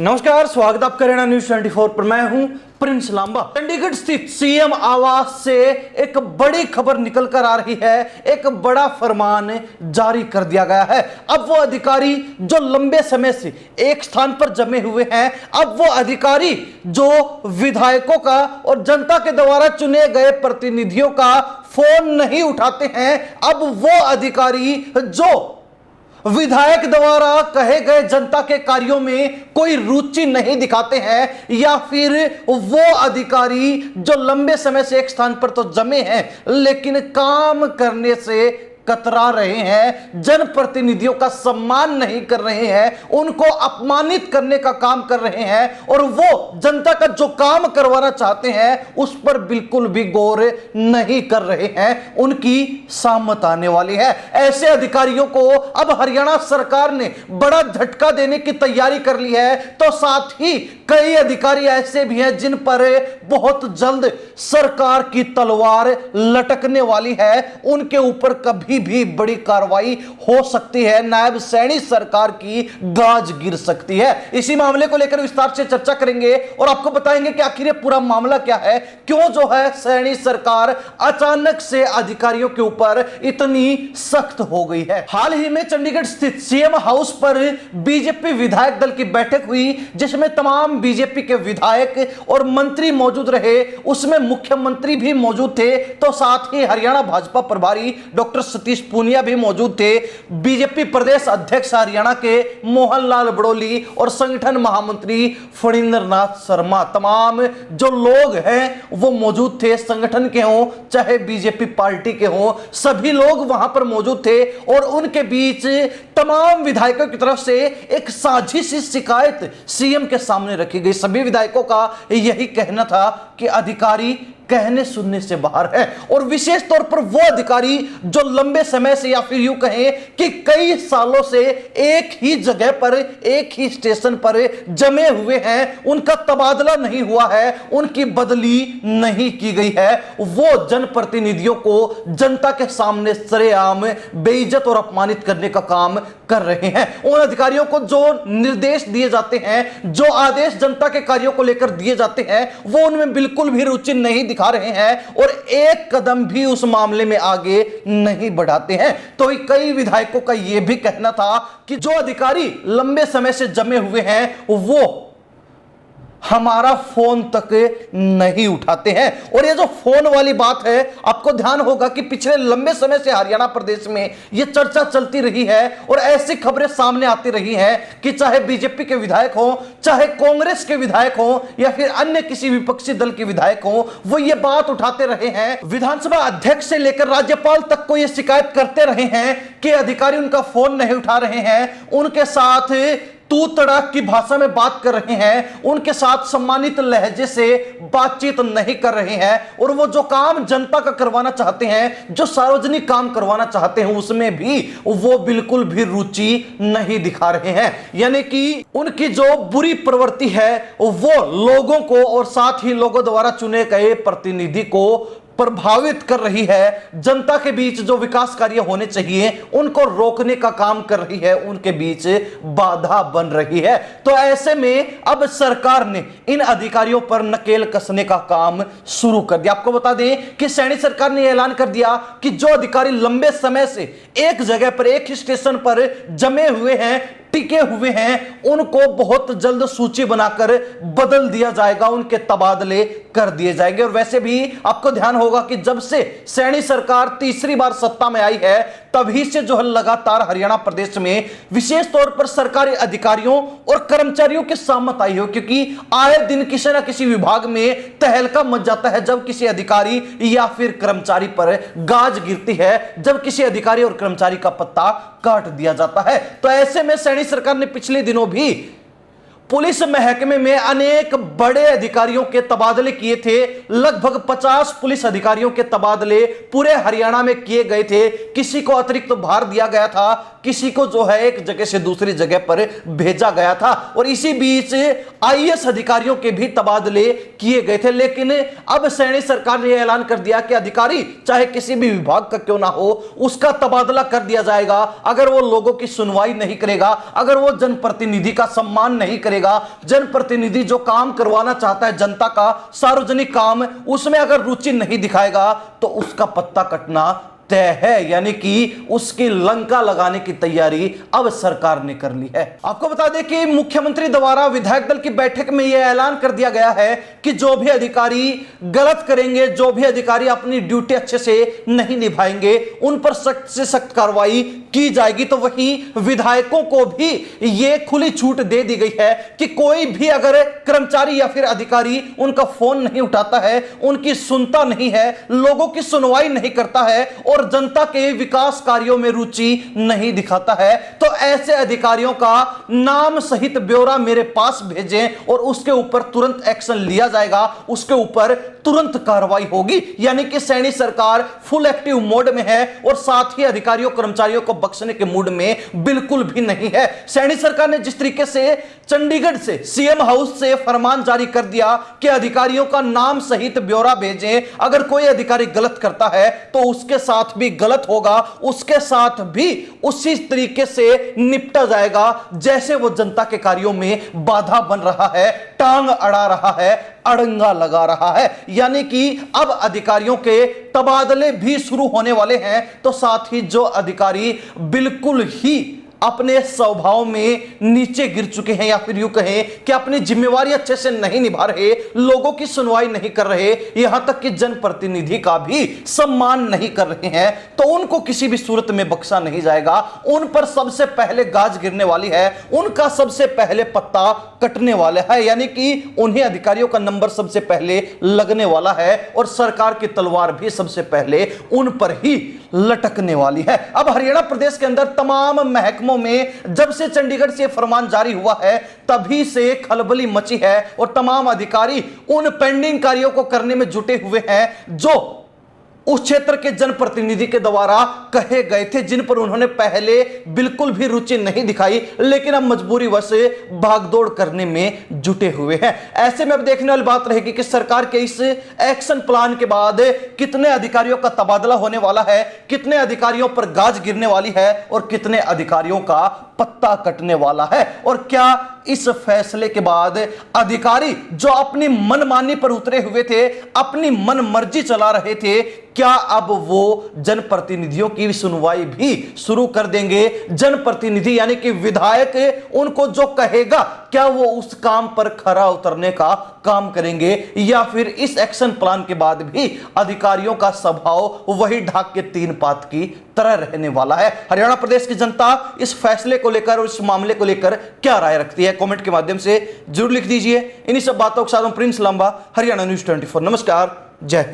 नमस्कार, स्वागत आपका हरियाणा न्यूज 24 पर। मैं हूं प्रिंस लांबा। चंडीगढ़ स्थित सीएम आवास से एक बड़ी खबर निकल कर आ रही है। एक बड़ा फरमान जारी कर दिया गया है। अब वो अधिकारी जो लंबे समय से एक स्थान पर जमे हुए हैं, अब वो अधिकारी जो विधायकों का और जनता के द्वारा चुने गए प्रतिनिधियों का फोन नहीं उठाते हैं, अब वो अधिकारी जो विधायक द्वारा कहे गए जनता के कार्यों में कोई रुचि नहीं दिखाते हैं, या फिर वो अधिकारी जो लंबे समय से एक स्थान पर तो जमे हैं लेकिन काम करने से कतरा रहे हैं, जनप्रतिनिधियों का सम्मान नहीं कर रहे हैं, उनको अपमानित करने का काम कर रहे हैं और वो जनता का जो काम करवाना चाहते हैं उस पर बिल्कुल भी गौर नहीं कर रहे हैं, उनकी सामत आने वाली है। ऐसे अधिकारियों को अब हरियाणा सरकार ने बड़ा झटका देने की तैयारी कर ली है। तो साथ ही कई अधिकारी ऐसे भी हैं जिन पर बहुत जल्द सरकार की तलवार लटकने वाली है, उनके ऊपर कभी भी बड़ी कार्रवाई हो सकती है, नायब सैनी सरकार की गाज गिर सकती है। इसी मामले को लेकर विस्तार से चर्चा करेंगे और आपको बताएंगे कि आखिर ये पूरा मामला क्या है, क्यों जो है सैनी सरकार अचानक से अधिकारियों के ऊपर इतनी सख्त हो गई है। हाल ही में चंडीगढ़ स्थित सीएम हाउस पर बीजेपी विधायक दल की बैठक हुई, जिसमें तमाम बीजेपी के विधायक और मंत्री मौजूद रहे। उसमें मुख्यमंत्री भी मौजूद थे, तो साथ ही हरियाणा भाजपा प्रभारी डॉक्टर सतीश पूनिया भी मौजूद थे। बीजेपी प्रदेश अध्यक्ष हरियाणा के मोहनलाल बड़ोली और संगठन महामंत्री फणींद्र नाथ शर्मा, तमाम जो लोग हैं वो मौजूद थे। संगठन के हों चाहे बीजेपी पार्टी के हों, सभी लोग वहां पर मौजूद थे और उनके बीच तमाम विधायकों की तरफ से एक साजिश शिकायत सीएम के सामने रखी गई। सभी विधायकों का यही कहना था कि अधिकारी कहने सुनने से बाहर है, और विशेष तौर पर वो अधिकारी जो लंबे समय से या फिर यूं कहें कि कई सालों से एक ही जगह पर एक ही स्टेशन पर जमे हुए हैं, उनका तबादला नहीं हुआ है, उनकी बदली नहीं की गई है, वो जनप्रतिनिधियों को जनता के सामने सरेआम बेइज्जत और अपमानित करने का काम कर रहे हैं। उन अधिकारियों को जो निर्देश दिए जाते हैं, जो आदेश जनता के कार्यों को लेकर दिए जाते हैं, वो उनमें बिल्कुल भी रुचि नहीं दिखा रहे हैं और एक कदम भी उस मामले में आगे नहीं बढ़ाते हैं। तो कई विधायकों का यह भी कहना था कि जो अधिकारी लंबे समय से जमे हुए हैं वो हमारा फोन तक नहीं उठाते हैं। और ये जो फोन वाली बात है, आपको ध्यान होगा कि पिछले लंबे समय से हरियाणा प्रदेश में ये चर्चा चलती रही है और ऐसी खबरें सामने आती रही हैं कि चाहे बीजेपी के विधायक हो, चाहे कांग्रेस के विधायक हो या फिर अन्य किसी विपक्षी दल के विधायक हो, वो ये बात उठाते रहे हैं। विधानसभा अध्यक्ष से लेकर राज्यपाल तक को ये शिकायत करते रहे हैं कि अधिकारी उनका फोन नहीं उठा रहे हैं, उनके साथ तू तड़ाक की भाषा में बात कर रहे हैं, उनके साथ सम्मानित लहजे से बातचीत नहीं कर रहे हैं, और वो जो काम जनता का करवाना चाहते हैं, जो सार्वजनिक काम करवाना चाहते हैं, उसमें भी वो बिल्कुल भी रुचि नहीं दिखा रहे हैं। यानी कि उनकी जो बुरी प्रवृत्ति है वो लोगों को और साथ ही लोगों द्वारा चुने गए प्रतिनिधि को प्रभावित कर रही है। जनता के बीच जो विकास कार्य होने चाहिए उनको रोकने का काम कर रही है, उनके बीच बाधा बन रही है। तो ऐसे में अब सरकार ने इन अधिकारियों पर नकेल कसने का काम शुरू कर दिया। आपको बता दें कि सैनी सरकार ने ऐलान कर दिया कि जो अधिकारी लंबे समय से एक जगह पर एक ही स्टेशन पर जमे हुए हैं, टिके हुए हैं, उनको बहुत जल्द सूची बनाकर बदल दिया जाएगा, उनके तबादले कर दिए जाएंगे। और वैसे भी आपको ध्यान होगा कि जब से सैनी सरकार तीसरी बार सत्ता में आई है, तभी से जो है लगातार हरियाणा प्रदेश में विशेष तौर पर सरकारी अधिकारियों और कर्मचारियों की सहमत आई हो, क्योंकि आए दिन किसी न किसी विभाग में तहलका मच जाता है जब किसी अधिकारी या फिर कर्मचारी पर गाज गिरती है, जब किसी अधिकारी और कर्मचारी का पत्ता काट दिया जाता है। तो ऐसे में सैनी सरकार ने पिछले दिनों भी पुलिस महकमे में अनेक बड़े अधिकारियों के तबादले किए थे। लगभग 50 पुलिस अधिकारियों के तबादले पूरे हरियाणा में किए गए थे। किसी को अतिरिक्त भार दिया गया था, किसी को जो है एक जगह से दूसरी जगह पर भेजा गया था, और इसी बीच आईएएस अधिकारियों के भी तबादले किए गए थे। लेकिन अब सैनी सरकार ने ऐलान कर दिया कि अधिकारी चाहे किसी भी विभाग का क्यों ना हो, उसका तबादला कर दिया जाएगा अगर वो लोगों की सुनवाई नहीं करेगा, अगर वो जनप्रतिनिधि का सम्मान नहीं करेगा, सकेगा। जनप्रतिनिधि जो काम करवाना चाहता है जनता का, सार्वजनिक काम, उसमें अगर रुचि नहीं दिखाएगा तो उसका पत्ता कटना तय है, यानी कि उसकी लंका लगाने की तैयारी अब सरकार ने कर ली है। आपको बता दें कि मुख्यमंत्री द्वारा विधायक दल की बैठक में यह ऐलान कर दिया गया है कि जो भी अधिकारी गलत करेंगे, जो भी अधिकारी अपनी ड्यूटी अच्छे से नहीं निभाएंगे, उन पर सख्त से सख्त कार्रवाई की जाएगी। तो वहीं विधायकों को भी यह खुली छूट दे दी गई है कि कोई भी अगर कर्मचारी या फिर अधिकारी उनका फोन नहीं उठाता है, उनकी सुनता नहीं है, लोगों की सुनवाई नहीं करता है और जनता के विकास कार्यों में रुचि नहीं दिखाता है, तो ऐसे अधिकारियों का नाम सहित ब्यौरा मेरे पास भेजें और उसके ऊपर तुरंत एक्शन लिया जाएगा, उसके ऊपर तुरंत कार्रवाई होगी। यानी कि सैनी सरकार फुल एक्टिव मोड में है और साथ ही अधिकारियों कर्मचारियों को बख्शने के मूड में बिल्कुल भी नहीं है। सैनी सरकार ने जिस तरीके से चंडीगढ़ से सीएम हाउस से फरमान जारी कर दिया कि अधिकारियों का नाम सहित ब्यौरा भेजें, अगर कोई अधिकारी गलत करता है तो उसके साथ भी गलत होगा, उसके साथ भी उसी तरीके से निपटा जाएगा जैसे वो जनता के कार्यों में बाधा बन रहा है, टांग अड़ा रहा है, अड़ंगा लगा रहा है। यानी कि अब अधिकारियों के तबादले भी शुरू होने वाले हैं। तो साथ ही जो अधिकारी बिल्कुल ही अपने स्वभाव में नीचे गिर चुके हैं या फिर यूं कहें कि अपनी जिम्मेवारी अच्छे से नहीं निभा रहे, लोगों की सुनवाई नहीं कर रहे, यहां तक कि जनप्रतिनिधि का भी सम्मान नहीं कर रहे हैं, तो उनको किसी भी सूरत में बख्शा नहीं जाएगा। उन पर सबसे पहले गाज गिरने वाली है, उनका सबसे पहले पत्ता कटने वाला है, यानी कि उन्हें अधिकारियों का नंबर सबसे पहले लगने वाला है और सरकार की तलवार भी सबसे पहले उन पर ही लटकने वाली है। अब हरियाणा प्रदेश के अंदर तमाम महकमों में जब से चंडीगढ़ से फरमान जारी हुआ है तभी से खलबली मची है और तमाम अधिकारी उन पेंडिंग कार्यों को करने में जुटे हुए हैं जो उस क्षेत्र के जनप्रतिनिधि के द्वारा कहे गए थे, जिन पर उन्होंने पहले बिल्कुल भी रुचि नहीं दिखाई, लेकिन अब मजबूरीवश भागदौड़ करने में जुटे हुए हैं। ऐसे में अब देखने वाली बात रहेगी कि सरकार के इस एक्शन प्लान के बाद कितने अधिकारियों का तबादला होने वाला है, कितने अधिकारियों पर गाज गिरने वाली है और कितने अधिकारियों का पत्ता कटने वाला है। और क्या इस फैसले के बाद अधिकारी जो अपनी मनमानी पर उतरे हुए थे, अपनी मनमर्जी चला रहे थे, क्या अब वो जनप्रतिनिधियों की सुनवाई भी शुरू कर देंगे? जनप्रतिनिधि यानी कि विधायक उनको जो कहेगा क्या वो उस काम पर खरा उतरने का काम करेंगे, या फिर इस एक्शन प्लान के बाद भी अधिकारियों का स्वभाव वही ढाक के तीन पात की तरह रहने वाला है? हरियाणा प्रदेश की जनता इस फैसले को लेकर और इस मामले को लेकर क्या राय रखती है, कमेंट के माध्यम से जरूर लिख दीजिए। इन्हीं सब बातों के साथ प्रिंस लांबा, हरियाणा न्यूज़ 24। नमस्कार, जय हिंद।